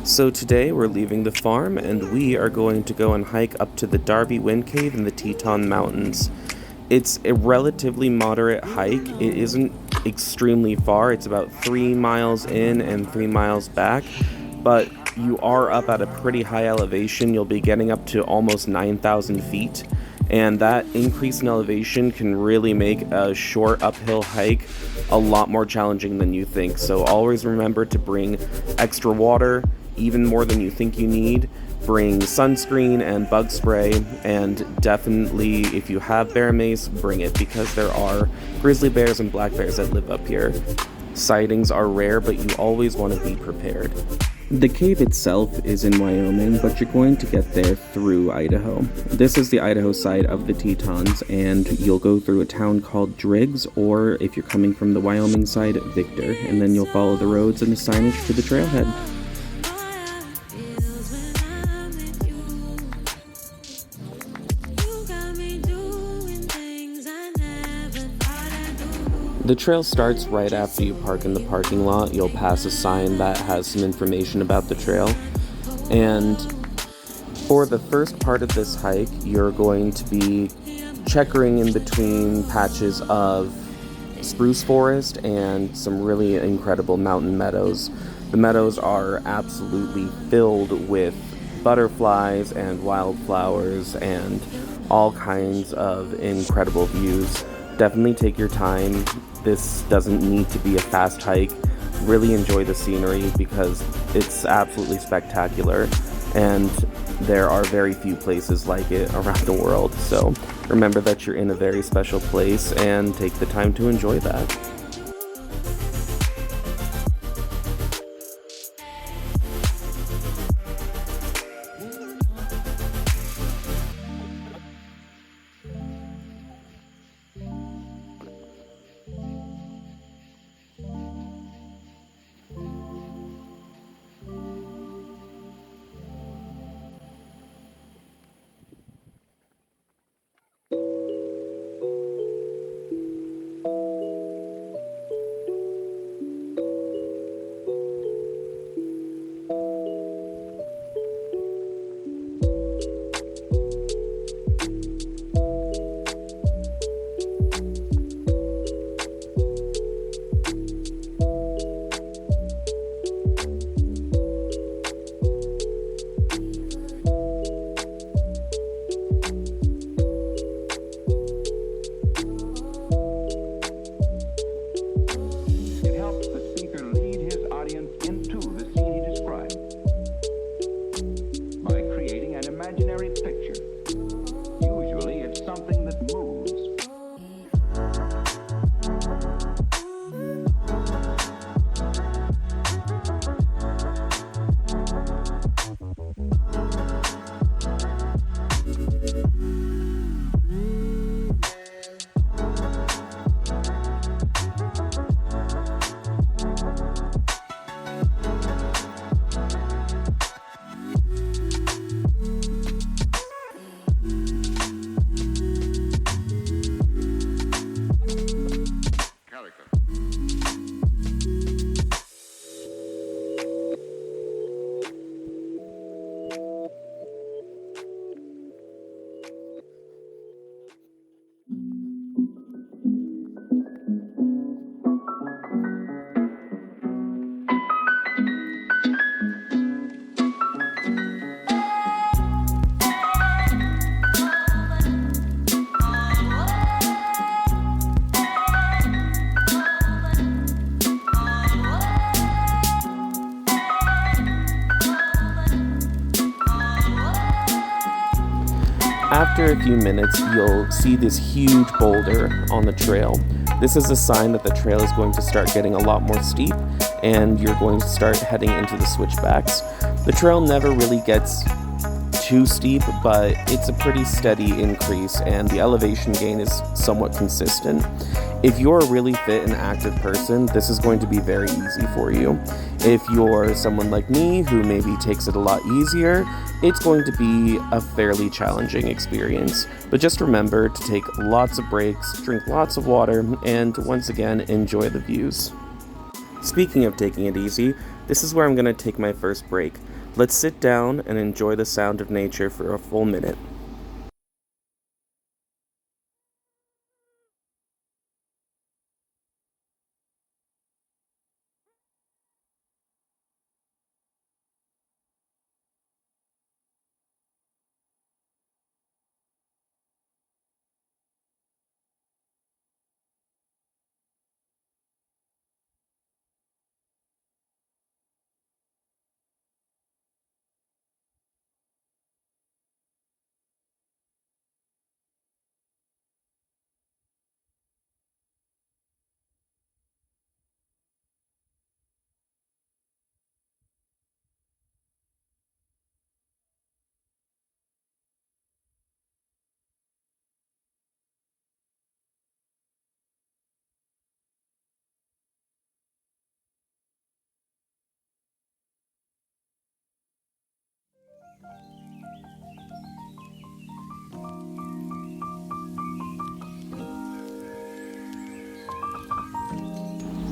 So today we're leaving the farm and we are going to go and hike up to the Darby Wind Cave in the Teton Mountains. It's a relatively moderate hike. It isn't extremely far. It's about 3 miles in and 3 miles back, but you are up at a pretty high elevation. You'll be getting up to almost 9,000 feet, and that increase in elevation can really make a short uphill hike a lot more challenging than you think. So always remember to bring extra water, even more than you think you need. Bring sunscreen and bug spray, and definitely, if you have bear mace, bring it, because there are grizzly bears and black bears that live up here. Sightings are rare, but you always want to be prepared. The cave itself is in Wyoming, but you're going to get there through Idaho. This is the Idaho side of the Tetons, and you'll go through a town called Driggs, or if you're coming from the Wyoming side, Victor, and then you'll follow the roads and the signage to the trailhead. The trail starts right after you park in the parking lot. You'll pass a sign that has some information about the trail. And for the first part of this hike, you're going to be checkering in between patches of spruce forest and some really incredible mountain meadows. The meadows are absolutely filled with butterflies and wildflowers and all kinds of incredible views. Definitely take your time. This doesn't need to be a fast hike. Really enjoy the scenery because it's absolutely spectacular, and there are very few places like it around the world. So remember that you're in a very special place and take the time to enjoy that. After a few minutes, you'll see this huge boulder on the trail. This is a sign that the trail is going to start getting a lot more steep, and you're going to start heading into the switchbacks. The trail never really gets too steep, but it's a pretty steady increase, and the elevation gain is somewhat consistent. If you're a really fit and active person, this is going to be very easy for you. If you're someone like me who maybe takes it a lot easier, it's going to be a fairly challenging experience. But just remember to take lots of breaks, drink lots of water, and once again, enjoy the views. Speaking of taking it easy, this is where I'm going to take my first break. Let's sit down and enjoy the sound of nature for a full minute.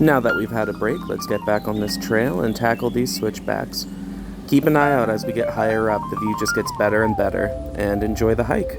Now that we've had a break, let's get back on this trail and tackle these switchbacks. Keep an eye out as we get higher up, the view just gets better and better, and enjoy the hike.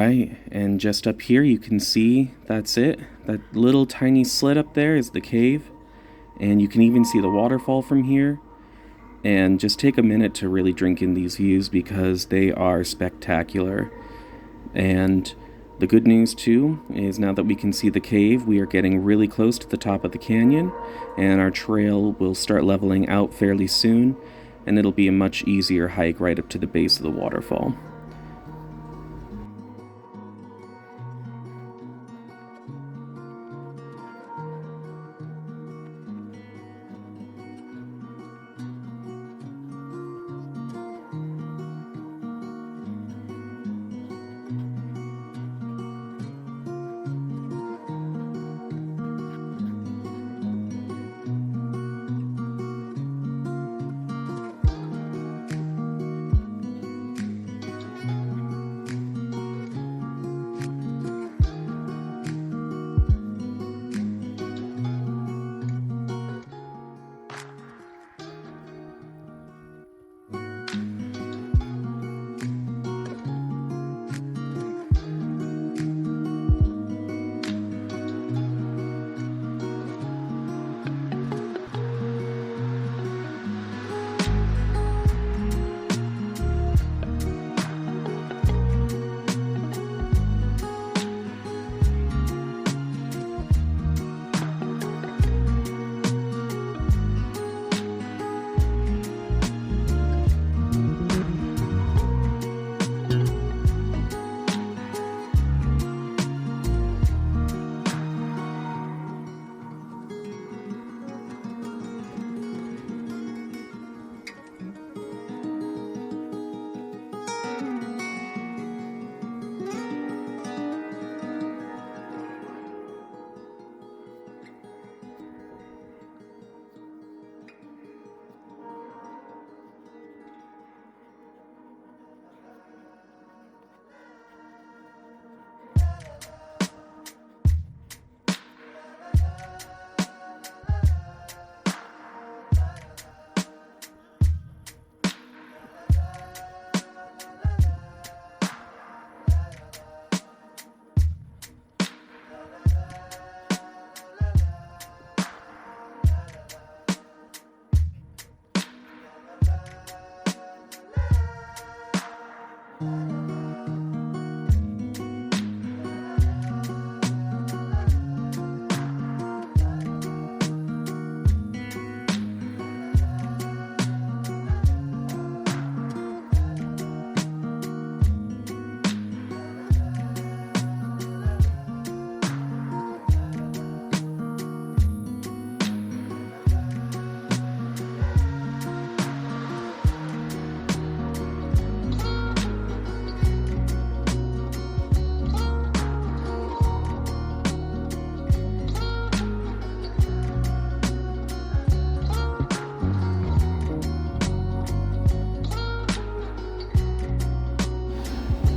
right, and just up here you can see that's it. That little tiny slit up there is the cave, and you can even see the waterfall from here. And just take a minute to really drink in these views because they are spectacular. And the good news too is now that we can see the cave, we are getting really close to the top of the canyon, and our trail will start leveling out fairly soon, and it'll be a much easier hike right up to the base of the waterfall.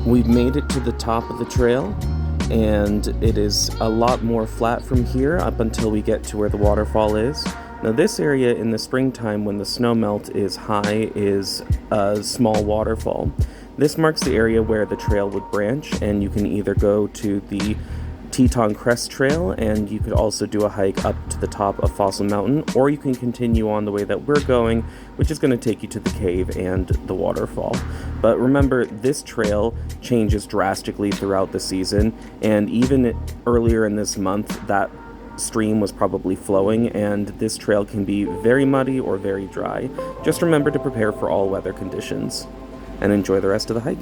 We've made it to the top of the trail, and it is a lot more flat from here up until we get to where the waterfall is. Now this area in the springtime when the snow melt is high is a small waterfall. This marks the area where the trail would branch, and you can either go to the Teton Crest Trail, and you could also do a hike up to the top of Fossil Mountain, or you can continue on the way that we're going, which is going to take you to the cave and the waterfall. But remember, this trail changes drastically throughout the season, and even earlier in this month, that stream was probably flowing, and this trail can be very muddy or very dry. Just remember to prepare for all weather conditions, and enjoy the rest of the hike.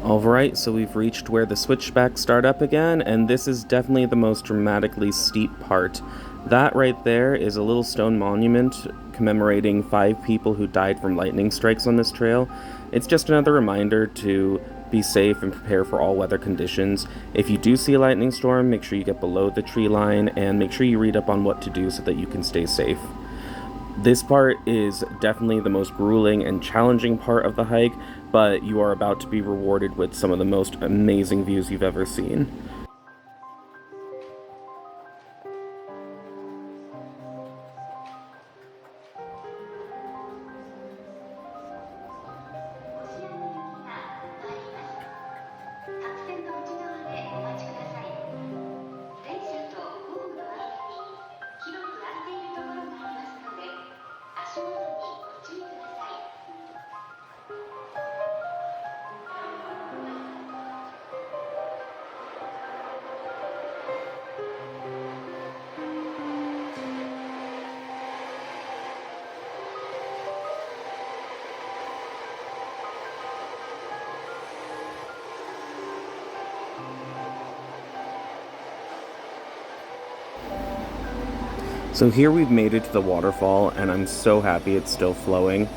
Alright, so we've reached where the switchbacks start up again, and this is definitely the most dramatically steep part. That right there is a little stone monument commemorating 5 people who died from lightning strikes on this trail. It's just another reminder to be safe and prepare for all weather conditions. If you do see a lightning storm, make sure you get below the tree line and make sure you read up on what to do so that you can stay safe. This part is definitely the most grueling and challenging part of the hike, but you are about to be rewarded with some of the most amazing views you've ever seen. So here we've made it to the waterfall, and I'm so happy it's still flowing.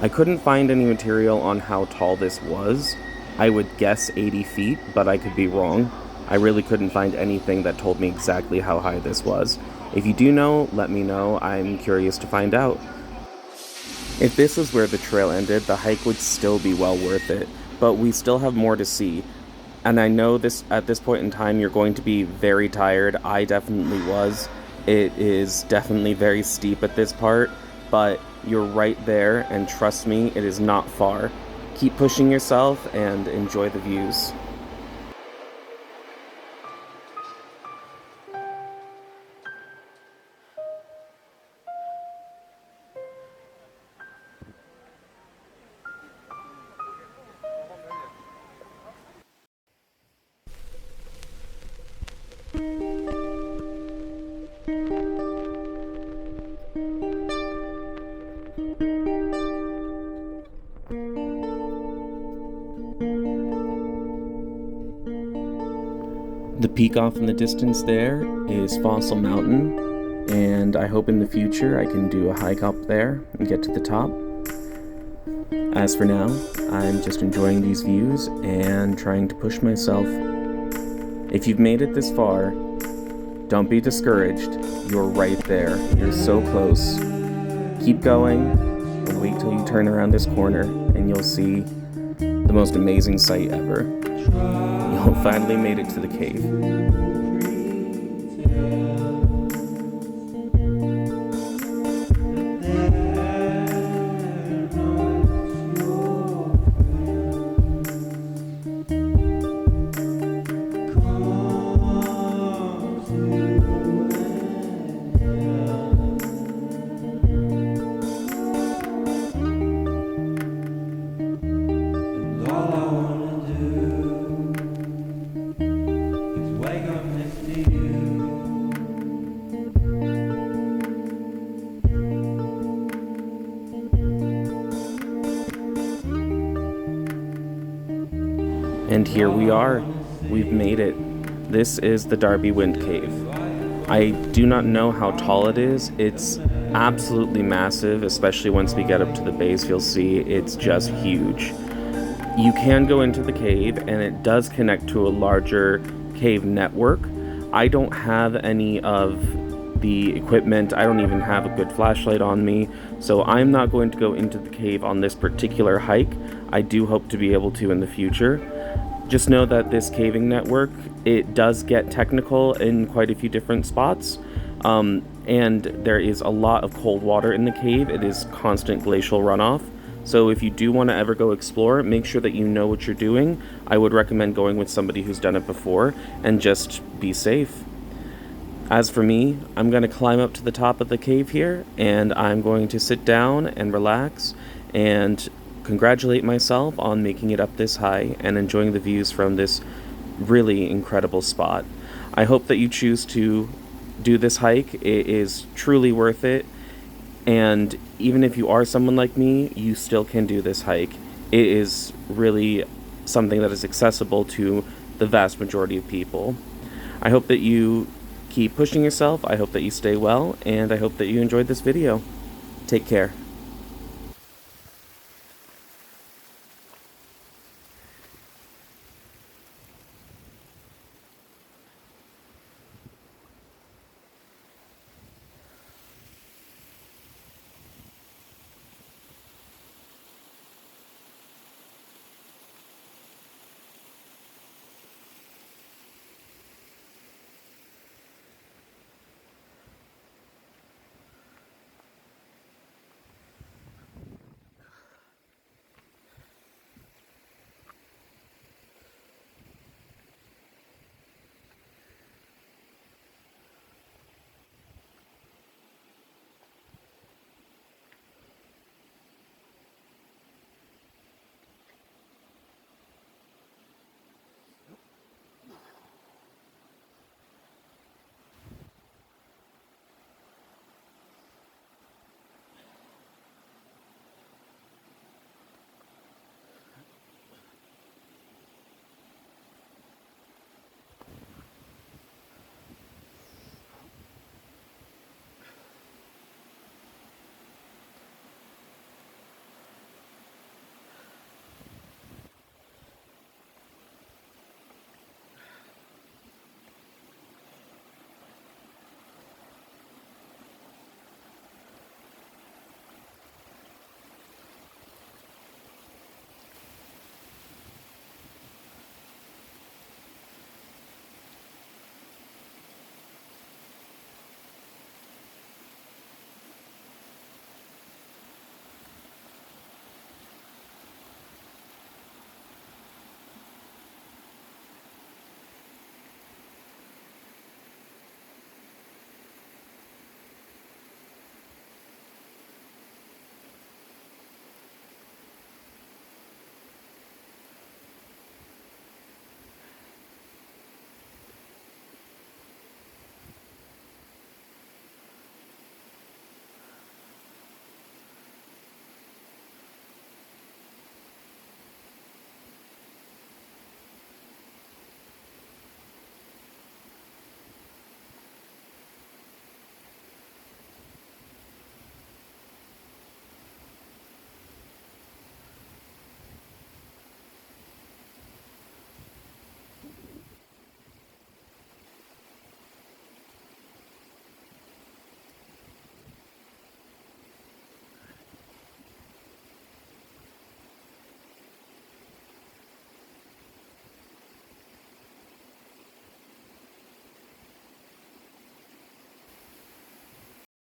I couldn't find any material on how tall this was. I would guess 80 feet, but I could be wrong. I really couldn't find anything that told me exactly how high this was. If you do know, let me know. I'm curious to find out. If this was where the trail ended, the hike would still be well worth it, but we still have more to see. And I know this at this point in time you're going to be very tired. I definitely was. It is definitely very steep at this part, but you're right there, and trust me, it is not far. Keep pushing yourself and enjoy the views. The peak off in the distance there is Fossil Mountain, and I hope in the future I can do a hike up there and get to the top. As for now, I'm just enjoying these views and trying to push myself. If you've made it this far, don't be discouraged. You're right there. You're so close. Keep going and wait till you turn around this corner and you'll see the most amazing sight ever. You'll finally made it to the cave. And here we are. We've made it. This is the Darby Wind Cave. I do not know how tall it is. It's absolutely massive, especially once we get up to the base. You'll see it's just huge. You can go into the cave, and it does connect to a larger cave network. I don't have any of the equipment. I don't even have a good flashlight on me, so I'm not going to go into the cave on this particular hike. I do hope to be able to in the future. Just know that this caving network, it does get technical in quite a few different spots, and there is a lot of cold water in the cave. It is constant glacial runoff, so if you do want to ever go explore, make sure that you know what you're doing. I would recommend going with somebody who's done it before, and just be safe. As for me, I'm going to climb up to the top of the cave here, and I'm going to sit down and relax and congratulate myself on making it up this high and enjoying the views from this really incredible spot. I hope that you choose to do this hike. It is truly worth it, and even if you are someone like me, you still can do this hike. It is really something that is accessible to the vast majority of people. I hope that you keep pushing yourself, I hope that you stay well, and I hope that you enjoyed this video. Take care.